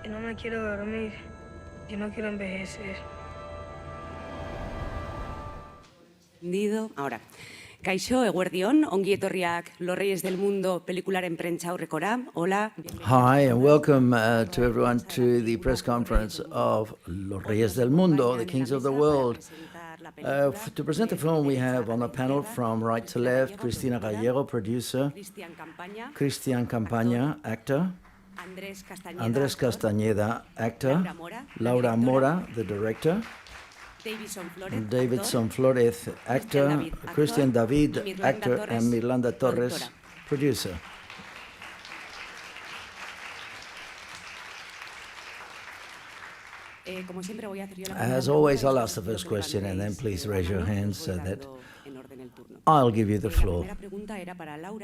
y no me quiero dormir. Yo no quiero envejecer. Ahora. Kaixo, eguerdion, ongi etorriak Los Reyes del Mundo pelikularen prentza aurrekora. Hola. Hi, and welcome to everyone to the press conference of Los Reyes del Mundo, the Kings of the World. To present the film, we have on the panel from right to left, Cristina Gallego, producer, CRISTIAN CAMPAñA, actor, ANDRÉS Castañeda, actor, Laura Mora, the director, DAVIDSON FLÓREZ, actor, CRISTIAN David, actor, and MIRLANDA TORRES, producer. As always, I'll ask the first question, and then please raise your hands so that I'll give you the floor.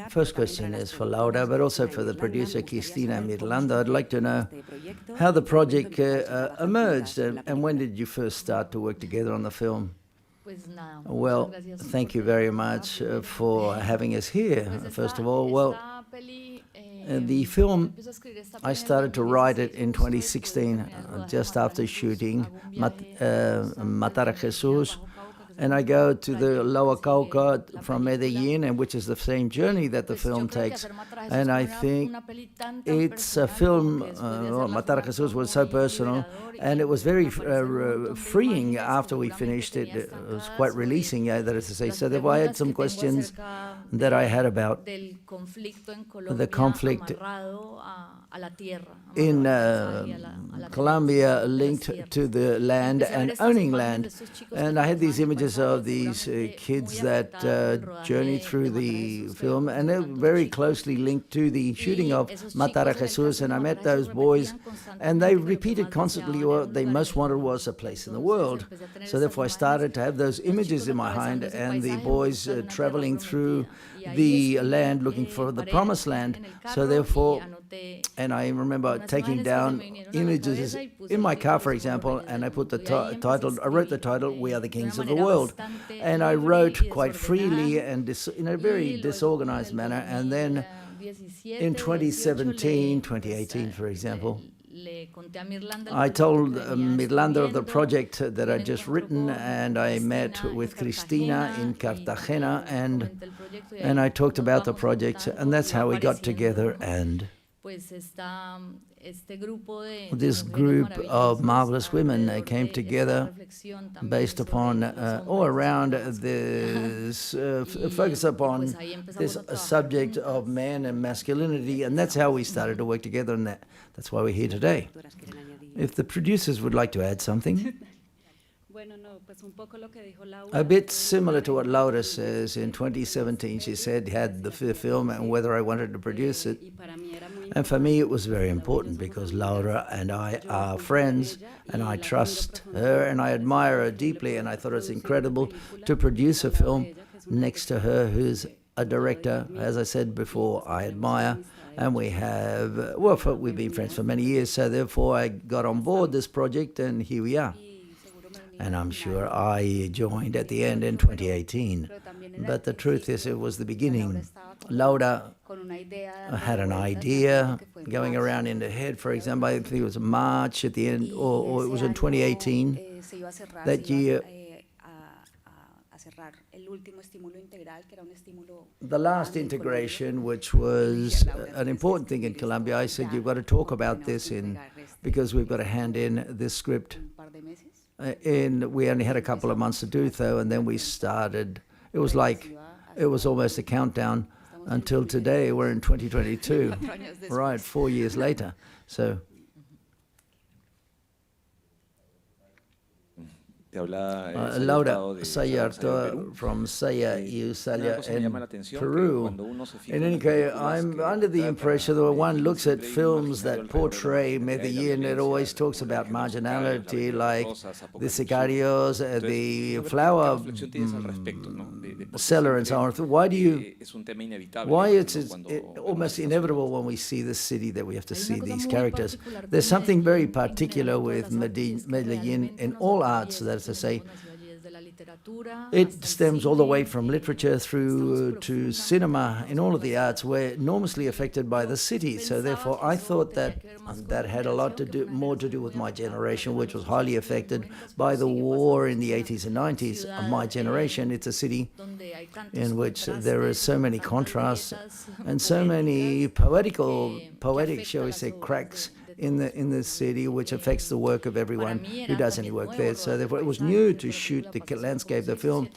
First question is for Laura, but also for the producer, Cristina and Mirlanda. I'd like to know how the project emerged, and when did you first start to work together on the film? Well, thank you very much for having us here, first of all. Well, the film, I started to write it in 2016, just after shooting Matar a Jesús. And I go to the Lower Cauca from Medellin, and which is the same journey that the film takes. And I think it's a film, Matar a Jesús was so personal, and it was very freeing after we finished it. It was quite releasing, that is to say. So therefore I had some questions that I had about the conflict in Colombia linked to the land and owning land. And I had these images of these kids that journeyed through the film, and they're very closely linked to the shooting of Matar a Jesús. And I met those boys, and they repeated constantly what they most wanted was a place in the world. So therefore I started to have those images in my mind, and the boys traveling through the land looking for the promised land. So therefore, and I remember taking down images in my car, for example, and I put the title, I wrote the title, We Are the Kings of the World. And I wrote quite freely and in a very disorganized manner. And then in 2017, 2018, for example, I told Mirlanda of the project that I'd just written, and I met with Cristina in Cartagena, and I talked about the project, and that's how we got together. And this group of marvelous women came together based upon, all around this, focus upon this subject of man and masculinity, and that's how we started to work together, and that's why we're here today. If the producers would like to add something. A bit similar to what Laura says. In 2017, she said, had the film and whether I wanted to produce it. And for me, it was very important because Laura and I are friends, and I trust her and I admire her deeply, and I thought it was incredible to produce a film next to her, who's a director, as I said before, I admire. And we have, we've been friends for many years, so therefore I got on board this project, and here we are. And I'm sure I joined at the end in 2018. But the truth is, it was the beginning. Laura had an idea going around in her head. For example, I think it was March at the end, or it was in 2018, that year. The last integration, which was an important thing in Colombia, I said, you've got to talk about this because we've got to hand in this script. We only had a couple of months to do so, and then we started. It was almost a countdown until today. We're in 2022, right, 4 years later. So. Laura Sayarto from Saya y Usaya in Peru. In any case, I'm under the impression that when one looks at films that portray Medellin, it always talks about marginality, like the sicarios, the flower seller, and so on. Why it's almost inevitable when we see this city that we have to see these characters. There's something very particular with Medellin in all arts, that is to say, It stems all the way from literature through to cinema. In all of the arts, we're enormously affected by the city. So therefore, I thought that had a lot to do, more to do with my generation, which was highly affected by the war in the 80s and 90s. My generation, it's a city in which there are so many contrasts and so many poetic, shall we say, cracks in the city, which affects the work of everyone who does any work there. So therefore, it was new to shoot the landscape. The film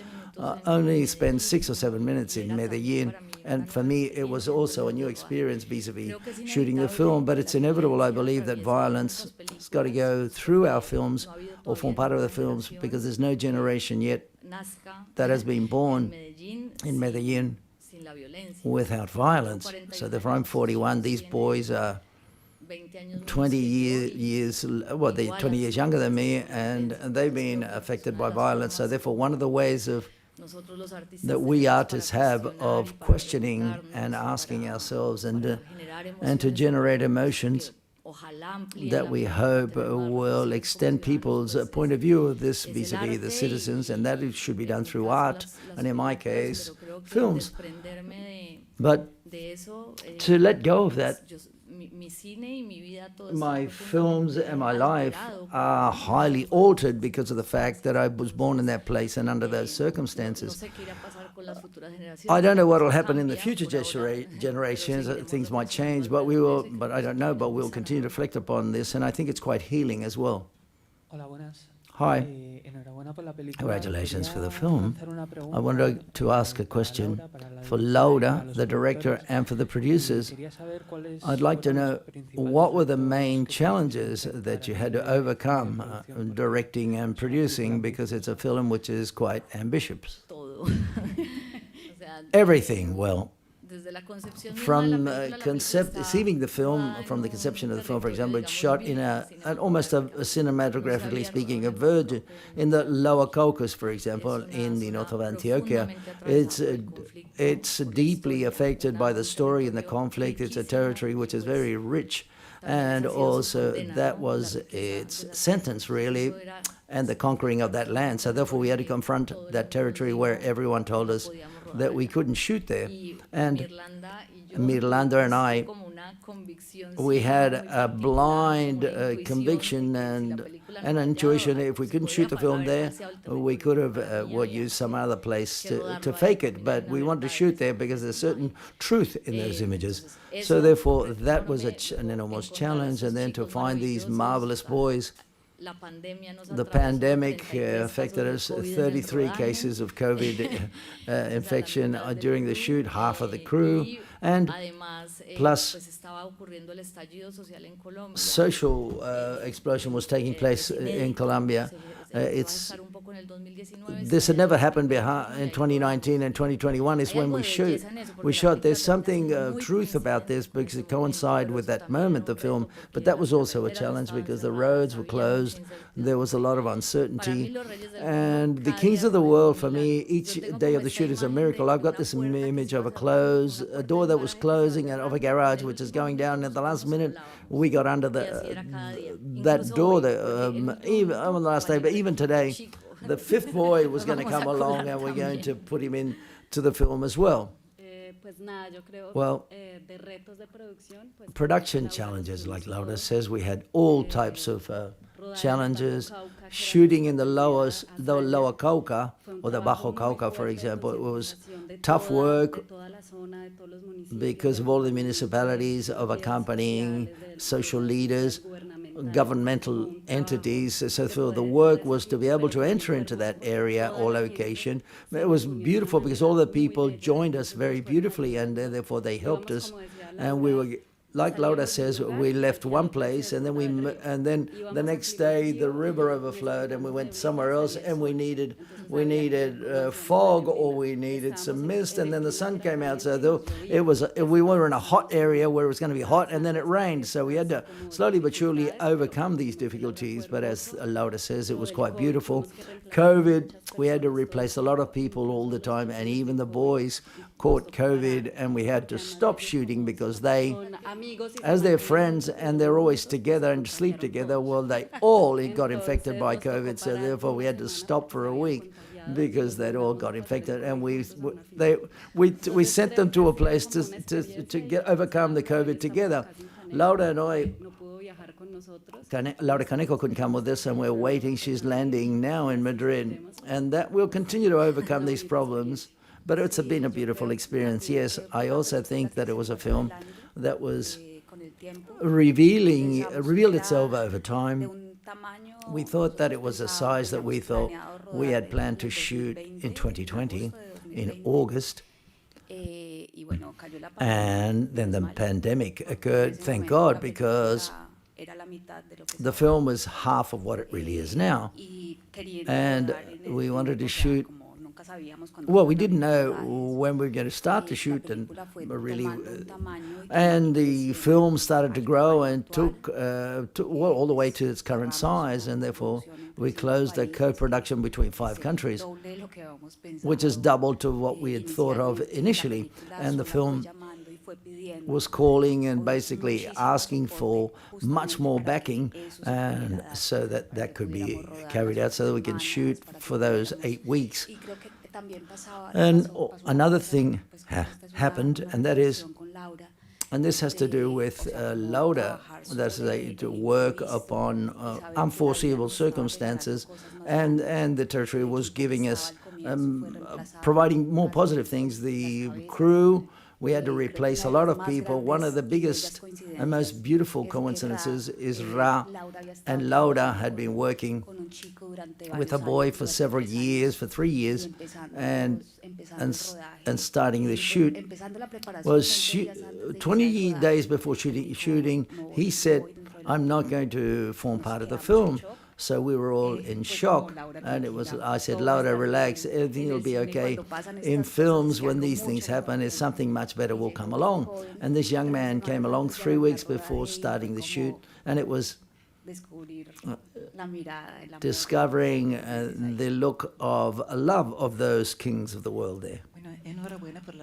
only spends 6 or 7 minutes in Medellin, and for me, it was also a new experience vis-a-vis shooting the film. But it's inevitable, I believe, that violence has got to go through our films or form part of the films, because there's no generation yet that has been born in Medellin without violence. So therefore, I'm 41. These boys are 20 years, well, they're 20 years younger than me, and they've been affected by violence. So therefore, one of the ways that we artists have of questioning and asking ourselves and to generate emotions that we hope will extend people's point of view of this vis-a-vis the citizens, and that it should be done through art, and in my case, films. But to let go of that, my films and my life are highly altered because of the fact that I was born in that place and under those circumstances. I don't know what will happen in the future generations. Things might change, but I don't know, but we'll continue to reflect upon this, and I think it's quite healing as well. Hi. Congratulations for the film. I wanted to ask a question for Laura, the director, and for the producers. I'd like to know, what were the main challenges that you had to overcome directing and producing, because it's a film which is quite ambitious? Everything, well. From conceiving the film, from the conception of the film, for example, it's shot in almost cinematographically speaking, a verge in the Lower Caucasus, for example, in the north of Antioquia. It's deeply affected by the story and the conflict. It's a territory which is very rich, and also that was its sentence, really, and the conquering of that land. So therefore, we had to confront that territory where everyone told us that we couldn't shoot there. And Mirlanda and I, we had a blind conviction and an intuition. If we couldn't shoot the film there, we could have used some other place to fake it. But we wanted to shoot there because there's certain truth in those images. So therefore, that was an enormous challenge. And then to find these marvelous boys. The pandemic affected us, 33 cases of COVID infection during the shoot, half of the crew, and plus social explosion was taking place in Colombia. This had never happened in 2019 and 2021 is when we shot. There's something of truth about this because it coincided with that moment, the film, but that was also a challenge because the roads were closed, there was a lot of uncertainty, and the Kings of the World, for me, each day of the shoot is a miracle. I've got this image of a door that was closing and of a garage which is going down, and at the last minute we got under that door, even on the last day, but even today, the fifth boy was going to come along and we're going to put him into the film as well. Well, production challenges, like Laura says, we had all types of challenges. Shooting in the lower Cauca, or the Bajo Cauca, for example, it was tough work because of all the municipalities of accompanying social leaders, governmental entities. So the work was to be able to enter into that area or location. It was beautiful because all the people joined us very beautifully, and therefore they helped us, and we were, like Laura says, we left one place, and then the next day the river overflowed, and we went somewhere else, and we needed fog, or we needed some mist, and then the sun came out. So we were in a hot area where it was going to be hot, and then it rained. So we had to slowly but surely overcome these difficulties. But as Laura says, it was quite beautiful. COVID, we had to replace a lot of people all the time, and even the boys caught COVID, and we had to stop shooting because they, as their friends, and they're always together and sleep together, well, they all got infected by COVID, so therefore we had to stop for a week. because they'd all got infected, and we sent them to a place to overcome the COVID together. Laura and I, Laura Caneco couldn't come with us, and we're waiting. She's landing now in Madrid, and that we'll continue to overcome these problems. But it's been a beautiful experience. Yes, I also think that it was a film that was revealed itself over time. We thought that it was a size that we thought we had planned to shoot in 2020, in August. And then the pandemic occurred, thank God, because the film was half of what it really is now. And we wanted to shoot. Well, we didn't know when we were going to start to shoot, and the film started to grow and took all the way to its current size, and therefore we closed a co-production between 5 countries, which is double to what we had thought of initially. And the film was calling and basically asking for much more backing, and so that could be carried out so that we can shoot for those 8 weeks. And another thing happened, and that is, and this has to do with Laura, that's to work upon unforeseeable circumstances, and the territory was giving us, providing more positive things. The crew, we had to replace a lot of people. One of the biggest and most beautiful coincidences is Ra and Laura had been working with a boy for several years, for 3 years, and starting the shoot. Was 20 days before shooting, he said, "I'm not going to form part of the film." So we were all in shock, and I said, "Laura, relax, everything will be okay. In films, when these things happen, is something much better will come along." And this young man came along 3 weeks before starting the shoot, and it was discovering the look of love of those kings of the world there.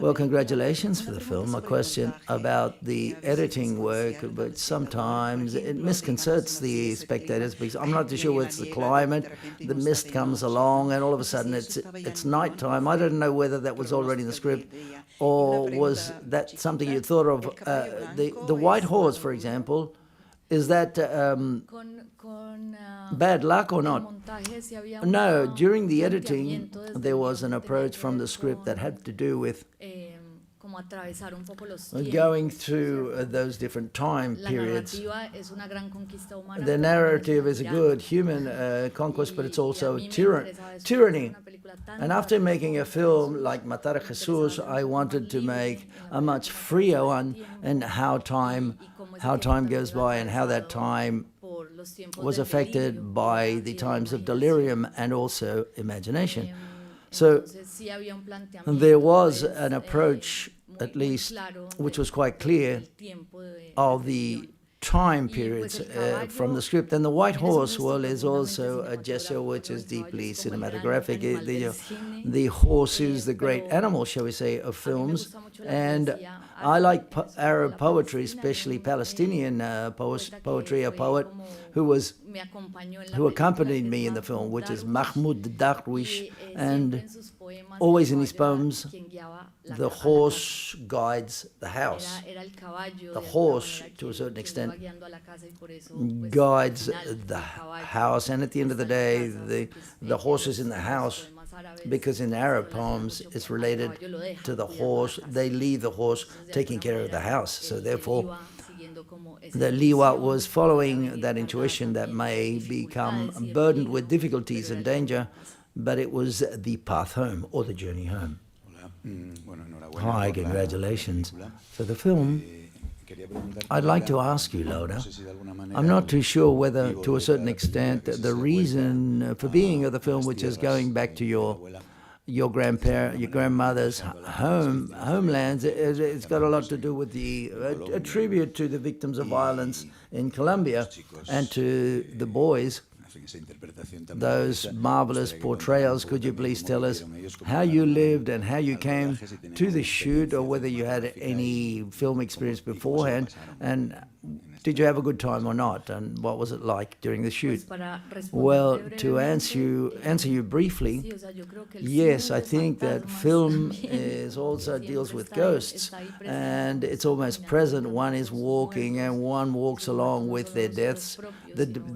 Well, congratulations for the film. A question about the editing work, but sometimes it misconcerts the spectators because I'm not too sure whether it's the climate, the mist comes along, and all of a sudden it's nighttime. I don't know whether that was already in the script, or was that something you thought of. The white horse, for example, is that bad luck or not? No, during the editing, there was an approach from the script that had to do with going through those different time periods. The narrative is a good human conquest, but it's also tyranny. And after making a film like Matar a Jesus, I wanted to make a much freer one, and how time goes by and how that time was affected by the times of delirium and also imagination. So there was an approach, at least, which was quite clear, of the time periods from the script. And the white horse, well, is also a gesture which is deeply cinematographic. The horse is the great animal, shall we say, of films. And I like Arab poetry, especially Palestinian poetry. A poet who accompanied me in the film, which is Mahmoud Darwish, and always in his poems, the horse guides the house. The horse, to a certain extent, guides the house, and at the end of the day, the horse is in the house, because in Arab poems, it's related to the horse. They leave the horse taking care of the house. So therefore, the Liwa was following that intuition that may become burdened with difficulties and danger, but it was the path home, or the journey home. Hi, congratulations for the film. I'd like to ask you, Laura, I'm not too sure whether, to a certain extent, the reason for being of the film, which is going back to your grandmother's homelands, it's got a lot to do with a tribute to the victims of violence in Colombia and to the boys those marvelous portrayals. Could you please tell us how you lived and how you came to the shoot, or whether you had any film experience beforehand, and did you have a good time or not, and what was it like during the shoot? Well, to answer you briefly, yes, I think that film also deals with ghosts, and it's almost present. One is walking, and one walks along with their deaths,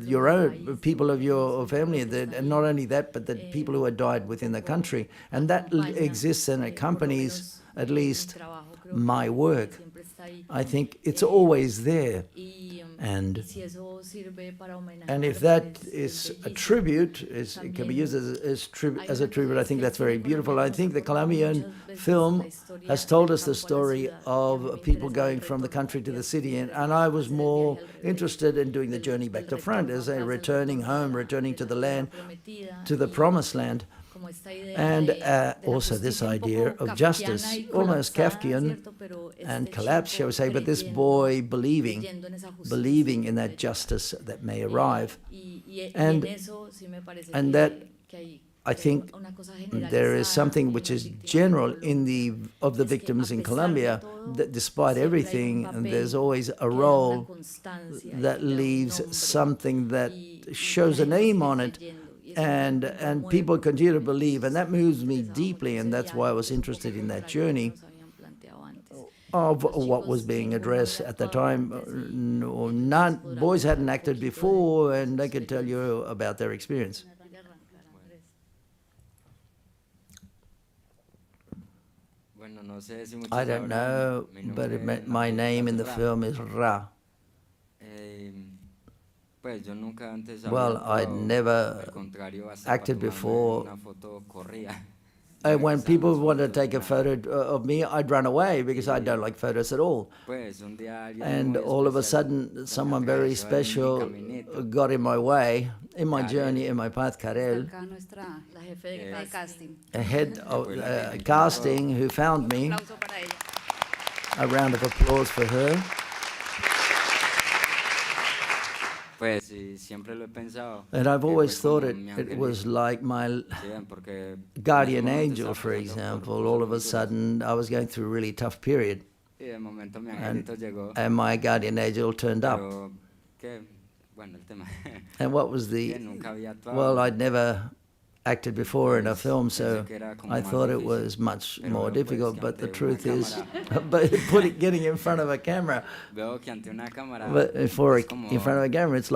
your own people of your family, and not only that, but the people who had died within the country, and that exists and accompanies at least my work. I think it's always there, and if that is a tribute, it can be used as a tribute. I think that's very beautiful. I think the Colombian film has told us the story of people going from the country to the city, and I was more interested in doing the journey back to front, as a returning home, returning to the land, to the promised land. And also this idea of justice, almost Kafkian and collapse, shall we say, but this boy believing in that justice that may arrive. And that, I think, there is something which is general of the victims in Colombia, that despite everything, there's always a role that leaves something that shows a name on it, and people continue to believe, and that moves me deeply, and that's why I was interested in that journey of what was being addressed at the time. Boys hadn't acted before, and they could tell you about their experience. I don't know, but my name in the film is Ra. Well, I'd never acted before. And when people wanted to take a photo of me, I'd run away because I don't like photos at all. And all of a sudden, someone very special got in my way, in my journey, in my path, Karel, a head of casting who found me. A round of applause for her. And I've always thought it was like my guardian angel, for example. All of a sudden, I was going through a really tough period, and my guardian angel turned up. And what was well, I'd never acted before in a film, so I thought it was much more difficult, but the truth is, getting in front of a camera, in front of a camera, it's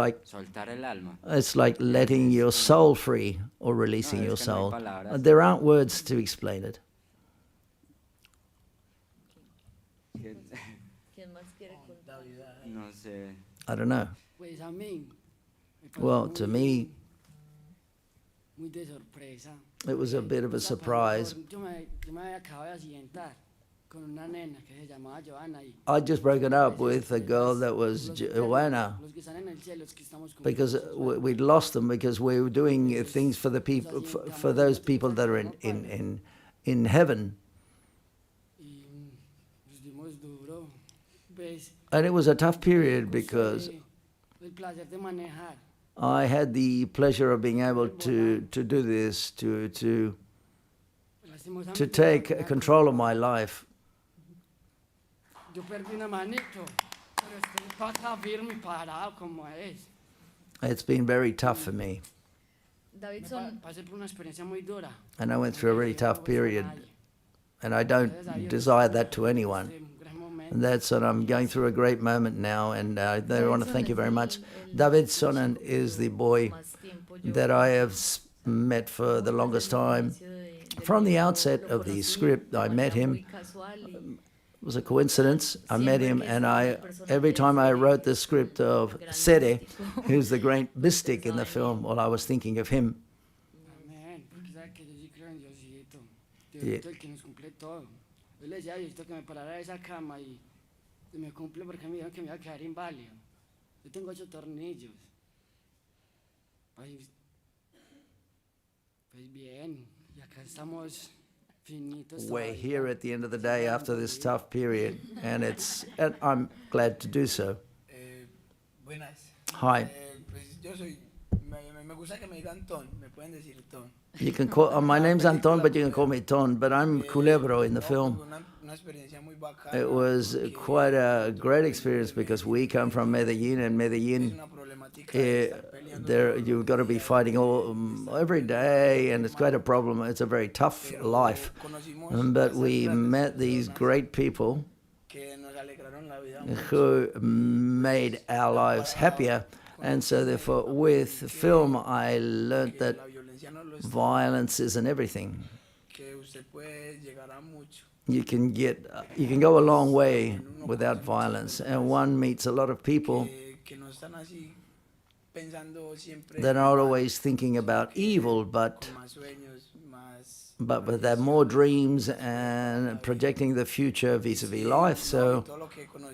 like letting your soul free, or releasing your soul. There aren't words to explain it. I don't know. Well, to me, it was a bit of a surprise. I'd just broken up with a girl that was Joanna, because we'd lost them, because we were doing things for the people, for those people that are in heaven. And it was a tough period, because I had the pleasure of being able to do this, to take control of my life. It's been very tough for me. And I went through a really tough period, and I don't desire that to anyone. And that's what I'm going through a great moment now, and I want to thank you very much. DAVIDSON is the boy that I have met for the longest time. From the outset of the script, I met him. It was a coincidence. I met him, and every time I wrote the script of Sere, who's the great mystic in the film, well, I was thinking of him. Yeah. Yo le decía a Diosito que me parara de esa cama y me cumple, porque me dijeron que me iba a quedar inválido. Yo tengo 8 tornillos. Pues bien, y acá estamos finitos. We're here at the end of the day after this tough period, and I'm glad to do so. Hi. Me gusta que me digan Ton, me pueden decir Ton. You can call, my name's Anton, but you can call me Ton, but I'm Culebro in the film. Una experiencia muy bacana. It was quite a great experience because we come from Medellin, and Medellin, there you've got to be fighting every day, and it's quite a problem. It's a very tough life. But we met these great people who made our lives happier. And so therefore, with film, I learned that violence isn't everything. You can go a long way without violence, and one meets a lot of people that are not always thinking about evil, but they have more dreams and projecting the future vis-a-vis life. So,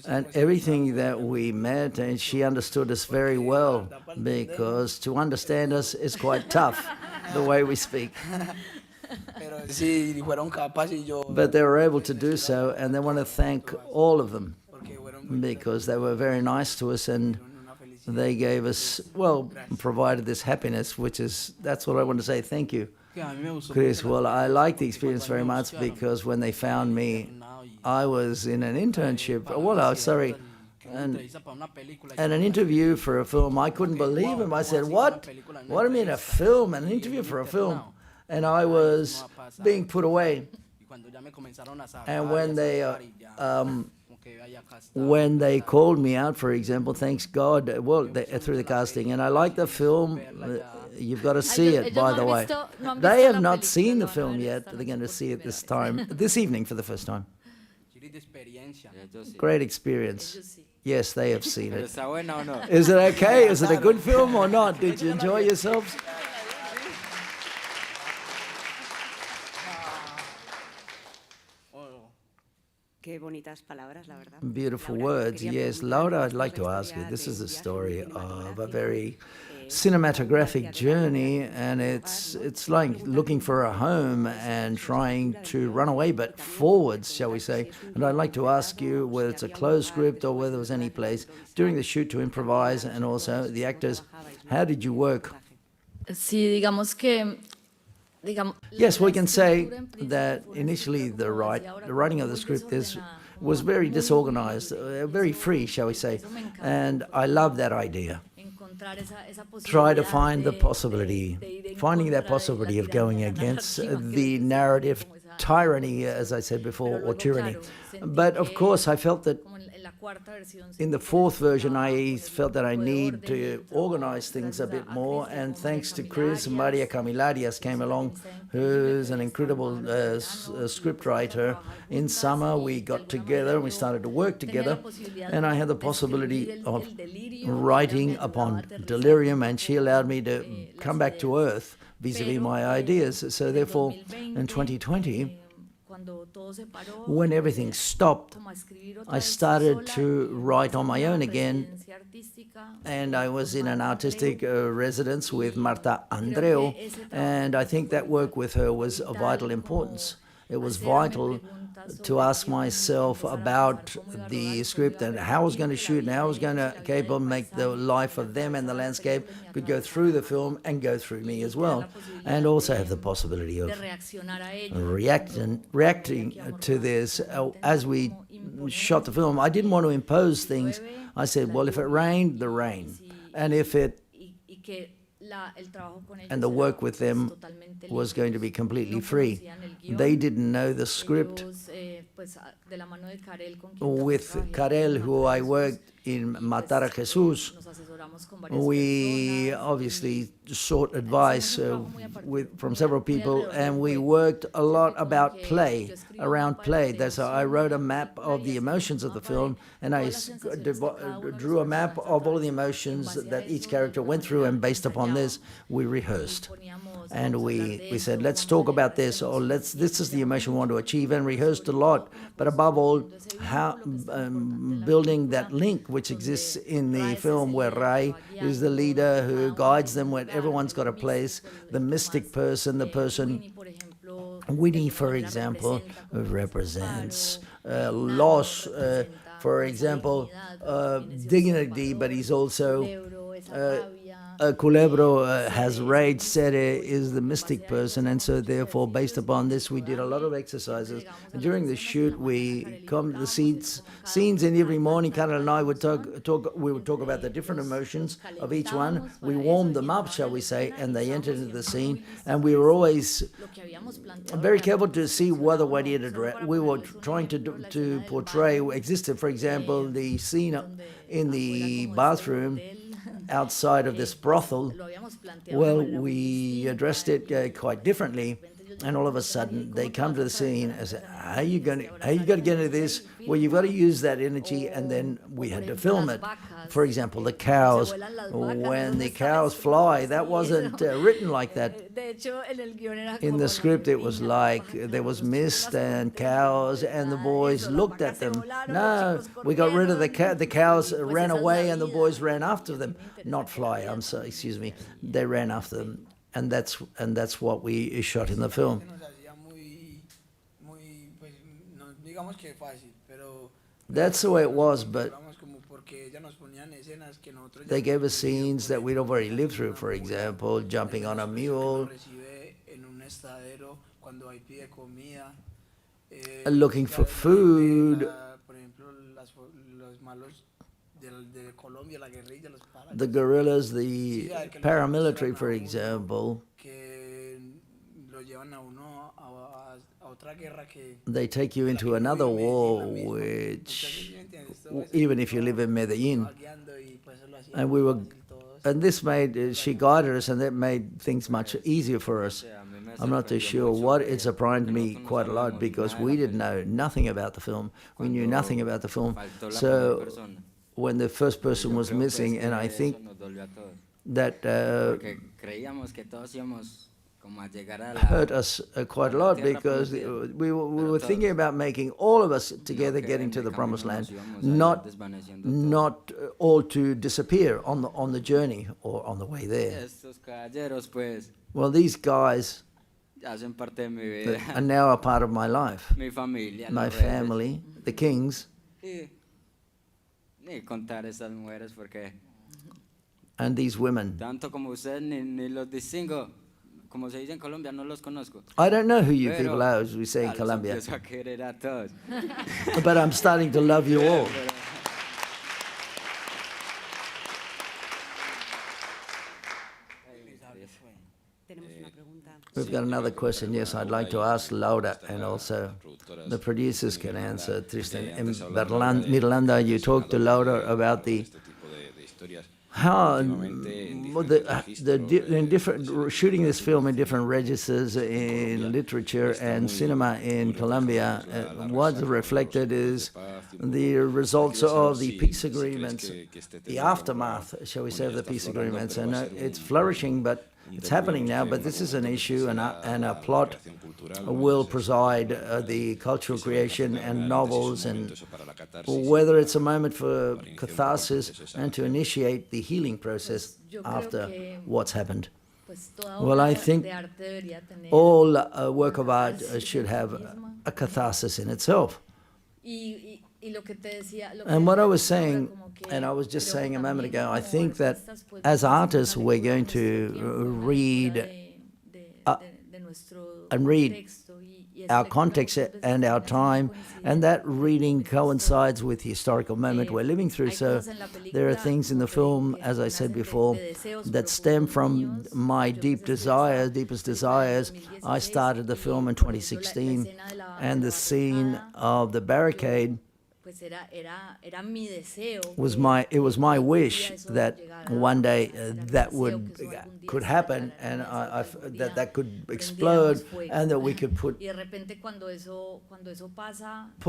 and everything that we met, and she understood us very well, because to understand us is quite tough, the way we speak. But they were able to do so, and I want to thank all of them, because they were very nice to us, and they gave us, well, provided this happiness, that's what I want to say. Thank you, Chris. Well, I liked the experience very much, because when they found me, I was in an internship, and an interview for a film. I couldn't believe him. I said, what? What do you mean a film? An interview for a film? And I was being put away. And when they called me out, for example, thanks God, through the casting, and I like the film. You've got to see it, by the way. They have not seen the film yet. They're going to see it this evening for the first time. Great experience. Yes, they have seen it. Is it okay? Is it a good film or not? Did you enjoy yourselves? Qué bonitas palabras, la verdad. Beautiful words. Yes, Laura, I'd like to ask you, this is a story of a very cinematographic journey, and it's like looking for a home and trying to run away, but forwards, shall we say. And I'd like to ask you whether it's a closed script or whether there was any place during the shoot to improvise, and also the actors, how did you work? Sí, digamos que Yes, we can say that initially the writing of the script was very disorganized, very free, shall we say, and I love that idea. Try to find the possibility, finding that possibility of going against the narrative tyranny, as I said before, or tyranny. But of course, I felt that in the fourth version, I felt that I need to organize things a bit more, and thanks to Chris, Maria Camilarias came along, who's an incredible scriptwriter. In summer, we got together and we started to work together, and I had the possibility of writing upon delirium, and she allowed me to come back to earth vis-a-vis my ideas. So therefore, in 2020, when everything stopped, I started to write on my own again, and I was in an artistic residence with Marta Andreu, and I think that work with her was of vital importance. It was vital to ask myself about the script and how I was going to shoot and how I was going to capable make the life of them and the landscape could go through the film and go through me as well, and also have the possibility of reacting to this as we shot the film. I didn't want to impose things. I said, well, if it rained, the rain, and the work with them was going to be completely free. They didn't know the script. With Karel, who I worked in Matar a Jesus, we obviously sought advice from several people, and we worked a lot about around play. That's how I wrote a map of the emotions of the film, and I drew a map of all the emotions that each character went through, and based upon this, we rehearsed. And we said, let's talk about this, or this is the emotion we want to achieve, and rehearsed a lot. But above all, how building that link which exists in the film, where Ray is the leader who guides them, where everyone's got a place, the mystic person, the person, Winnie, for example, represents loss, for example, dignity, but he's also Culebro has rage, Sere is the mystic person, and so therefore, based upon this, we did a lot of exercises. And during the shoot, we come to the scenes, and every morning, Carol and I would we would talk about the different emotions of each one. We warmed them up, shall we say, and they entered into the scene, and we were always very careful to see whether we were trying to portray existed. For example, the scene in the bathroom outside of this brothel, well, we addressed it quite differently, and all of a sudden they come to the scene and say, how are you going to get into this? Well, you've got to use that energy, and then we had to film it. For example, the cows, when the cows fly, that wasn't written like that. In the script, it was like there was mist and cows, and the boys looked at them. No, we got rid of the cows ran away, and the boys ran after them. Not fly, I'm sorry, excuse me. They ran after them, and that's what we shot in the film. That's the way it was, but they gave us scenes that we'd already lived through. For example, jumping on a mule, looking for food, the guerrillas, the paramilitary, for example. They take you into another war, which, even if you live in Medellin, and she guided us, and that made things much easier for us. I'm not too sure what. It surprised me quite a lot because we didn't know nothing about the film. We knew nothing about the film. So when the first person was missing, and I think that hurt us quite a lot, because we were thinking about making all of us together getting to the promised land, not all to disappear on the journey or on the way there. Well, these guys are now a part of my life, my family, the kings. And these women. I don't know who you people are, as we say in Colombia. But I'm starting to love you all. We've got another question. Yes, I'd like to ask Laura, and also the producers can answer. Tristan, in Mirlanda, you talked to Laura about how in different shooting this film in different registers in literature and cinema in Colombia. What's reflected is the results of the peace agreements, the aftermath, shall we say, of the peace agreements, and it's flourishing, but it's happening now. But this is an issue, and a plot will preside the cultural creation and novels, and whether it's a moment for catharsis and to initiate the healing process after what's happened. Well, I think all work of art should have a catharsis in itself. And what I was saying, and I was just saying a moment ago, I think that as artists we're going to read our context and our time, and that reading coincides with the historical moment we're living through. So there are things in the film, as I said before, that stem from my deepest desires. I started the film in 2016, and the scene of the barricade was my wish that one day that could happen, and that could explode, and that we could put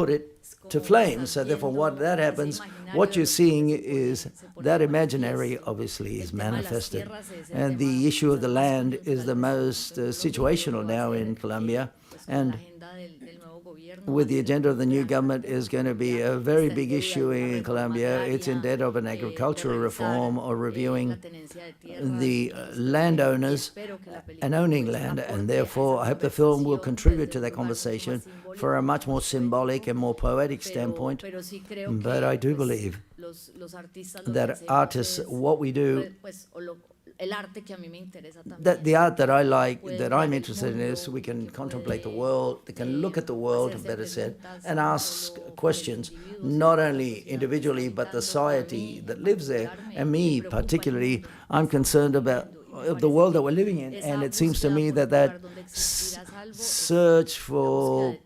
it to flame. So therefore, what that happens, what you're seeing is that imaginary obviously is manifested, and the issue of the land is the most situational now in Colombia, and with the agenda of the new government is going to be a very big issue in Colombia. It's in debt of an agricultural reform or reviewing the landowners and owning land, and therefore I hope the film will contribute to that conversation for a much more symbolic and more poetic standpoint. But I do believe that artists, what we do, el arte que a mí me interesa también. That the art that I like, that I'm interested in, is we can contemplate the world, we can look at the world, better said, and ask questions, not only individually, but the society that lives there. And me, particularly, I'm concerned about the world that we're living in, and it seems to me that search for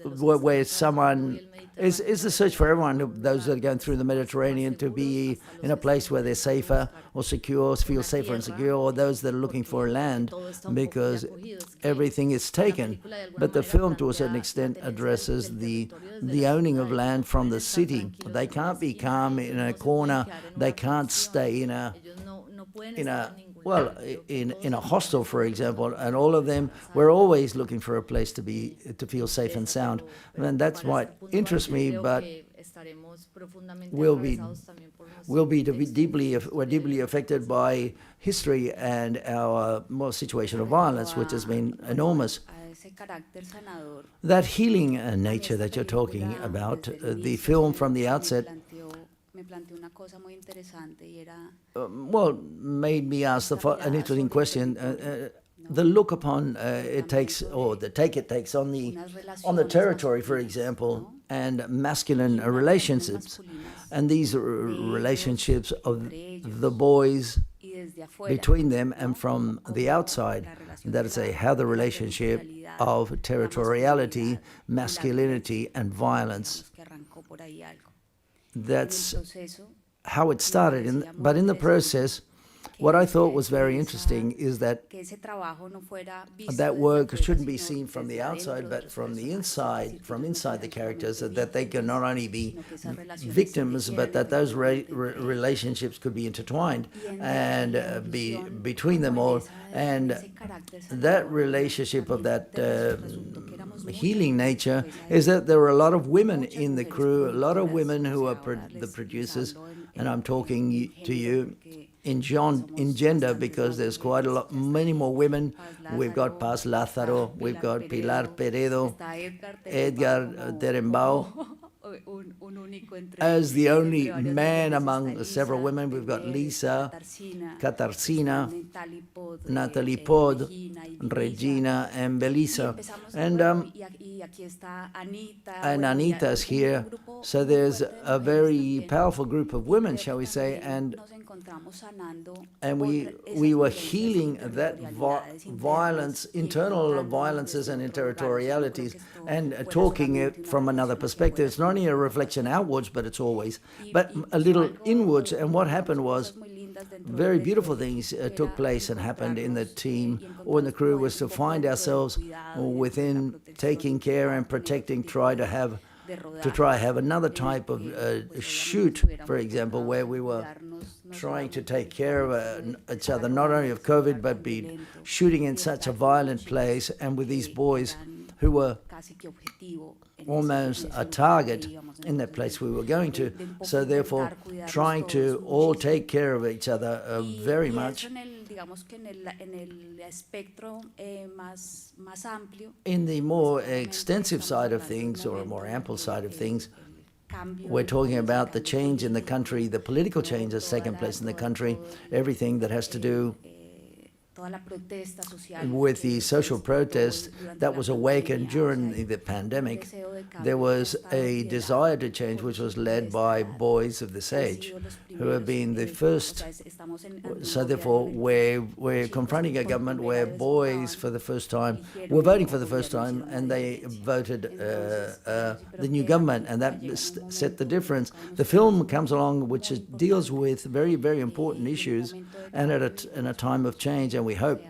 where someone is the search for everyone, those that are going through the Mediterranean, to be in a place where they're safer or secure, feel safer and secure, or those that are looking for land because everything is taken. But the film, to a certain extent, addresses the owning of land from the city. They can't be calm in a corner. They can't stay in a hostel, for example, and all of them were always looking for a place to feel safe and sound. And that's what interests me, but we're deeply affected by history and our situation of violence, which has been enormous. That healing nature that you're talking about, the film from the outset, made me ask an interesting question. The look upon it takes on the territory, for example, and masculine relationships, and these relationships of the boys between them and from the outside. That is, how the relationship of territoriality, masculinity, and violence. That's how it started. But in the process, what I thought was very interesting is that that work shouldn't be seen from the outside, but from the inside, from inside the characters, that they can not only be victims, but that those relationships could be intertwined and be between them all. And that relationship of that healing nature is that there were a lot of women in the crew, a lot of women who are the producers, and I'm talking to you in gender, because there's quite many more women. We've got Paz Lázaro, we've got Pilar Peredo, Edgar Derembao. As the only man among several women, we've got Lisa, Katarzyna, Natalie Pod, Regina, and Belisa. And Anita's here. So there's a very powerful group of women, shall we say, and we were healing that violence, internal violences and territorialities, and talking it from another perspective. It's not only a reflection outwards, but it's always, but a little inwards. And what happened was, very beautiful things took place and happened in the team or in the crew, was to find ourselves within taking care and protecting, try to have another type of shoot, for example, where we were trying to take care of each other, not only of COVID, but be shooting in such a violent place, and with these boys who were almost a target in that place we were going to. So therefore, trying to all take care of each other very much. In the more extensive side of things, or a more ample side of things, we're talking about the change in the country, the political change that's taken place in the country, everything that has to do with the social protest that was awakened during the pandemic. There was a desire to change, which was led by boys of this age, who have been the first. So therefore, we're confronting a government where boys for the first time were voting for the first time, and they voted the new government, and that set the difference. The film comes along, which deals with very, very important issues, and in a time of change, and we hope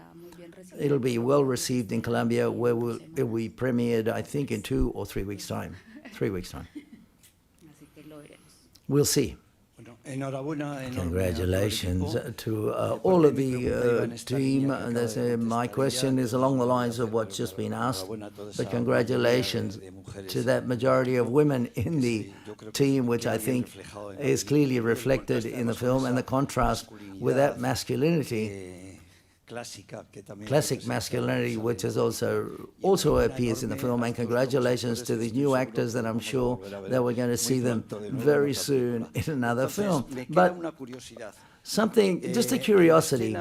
it'll be well received in Colombia, where it will be premiered, I think, in 2 or 3 weeks' time. 3 weeks' time. We'll see. Congratulations to all of the team. My question is along the lines of what's just been asked, but congratulations to that majority of women in the team, which I think is clearly reflected in the film, and the contrast with that masculinity classic masculinity, which is also appears in the film. And congratulations to these new actors that I'm sure that we're going to see them very soon in another film. But something, just a curiosity,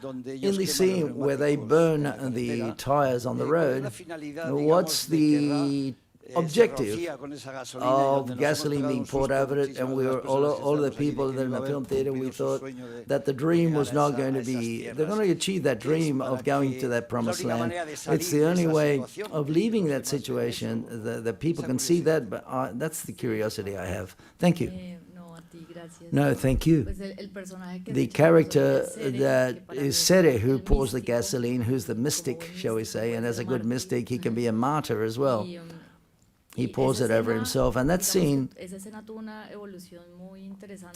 in the scene where they burn the tires on the road, what's the objective of gasoline being poured over it? And we were all of the people that in the film theater, we thought that the dream was not going to be, they're going to achieve that dream of going to that promised land. It's the only way of leaving that situation, that people can see that, but that's the curiosity I have. Thank you. No, thank you. The character that is Sere, who pours the gasoline, who's the mystic, shall we say, and as a good mystic, he can be a martyr as well. He pours it over himself, and that scene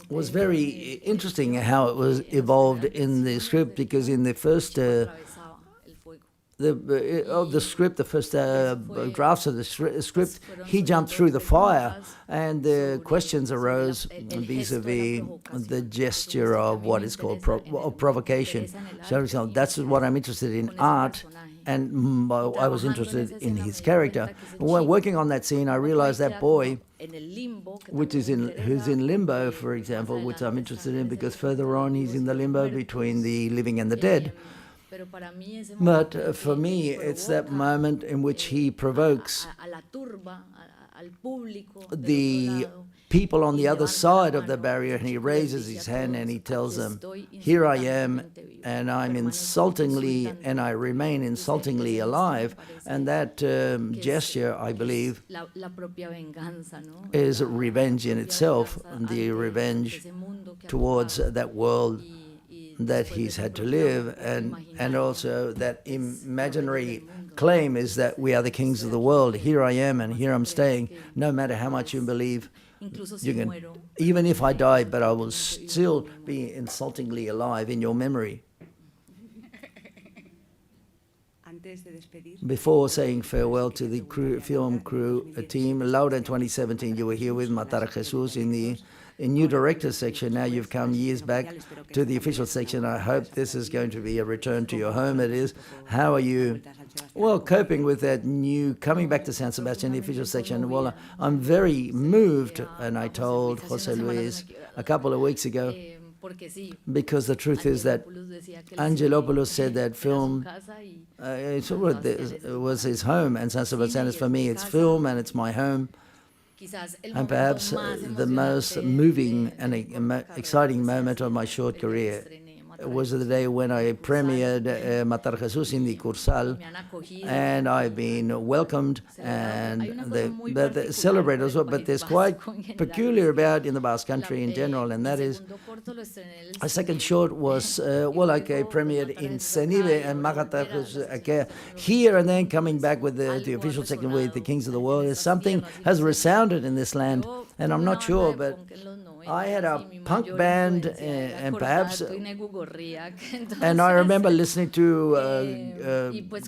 was very interesting how it was evolved in the script, because in the first the script, the first drafts of the script, he jumped through the fire, and the questions arose vis-a-vis the gesture of what is called provocation. So that's what I'm interested in, art, and I was interested in his character. When working on that scene, I realized that boy, who's in limbo, for example, which I'm interested in, because further on he's in the limbo between the living and the dead. But for me, it's that moment in which he provokes the people on the other side of the barrier, and he raises his hand and he tells them, here I am, and I'm insultingly, and I remain insultingly alive. And that gesture, I believe, is revenge in itself, the revenge towards that world that he's had to live, and also that imaginary claim is that we are the kings of the world. Here I am, and here I'm staying, no matter how much you believe. You can, even if I die, but I will still be insultingly alive in your memory. Before saying farewell to the film crew team, Laura, in 2017, you were here with Matar Jesus in the new director's section. Now you've come years back to the official section. I hope this is going to be a return to your home. It is. How are you, well, coping with that new, coming back to San Sebastian, the official section? Well, I'm very moved, and I told Jose Luis a couple of weeks ago, because the truth is that Angelopoulos said that film it was his home, and San Sebastian is, for me, it's film and it's my home. And perhaps the most moving and exciting moment of my short career was the day when I premiered Matar Jesus in the Cursal, and I've been welcomed and they celebrated as well. But there's quite peculiar about in the Basque Country in general, and that is a second short was premiered in Cenive and Matar Jesus here, and then coming back with the official second with the Kings of the World. Is something has resounded in this land, and I'm not sure, but I had a punk band, and perhaps, and I remember listening to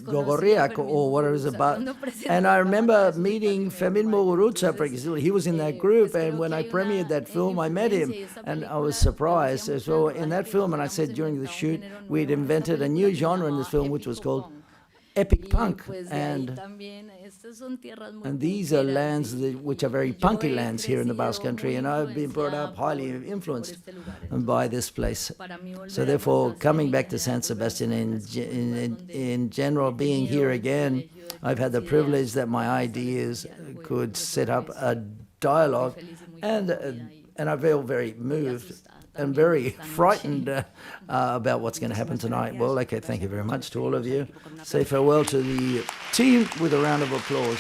Gogorriak, or what it was about, and I remember meeting Fermín Muguruza, because he was in that group, and when I premiered that film, I met him, and I was surprised. So in that film, and I said during the shoot, we'd invented a new genre in this film, which was called epic punk, and these are lands which are very punky lands here in the Basque Country, and I've been brought up highly influenced by this place. So therefore, coming back to San Sebastian in general, being here again, I've had the privilege that my ideas could set up a dialogue, and I feel very moved and very frightened about what's going to happen tonight. Well, okay, thank you very much to all of you. Say farewell to the team with a round of applause.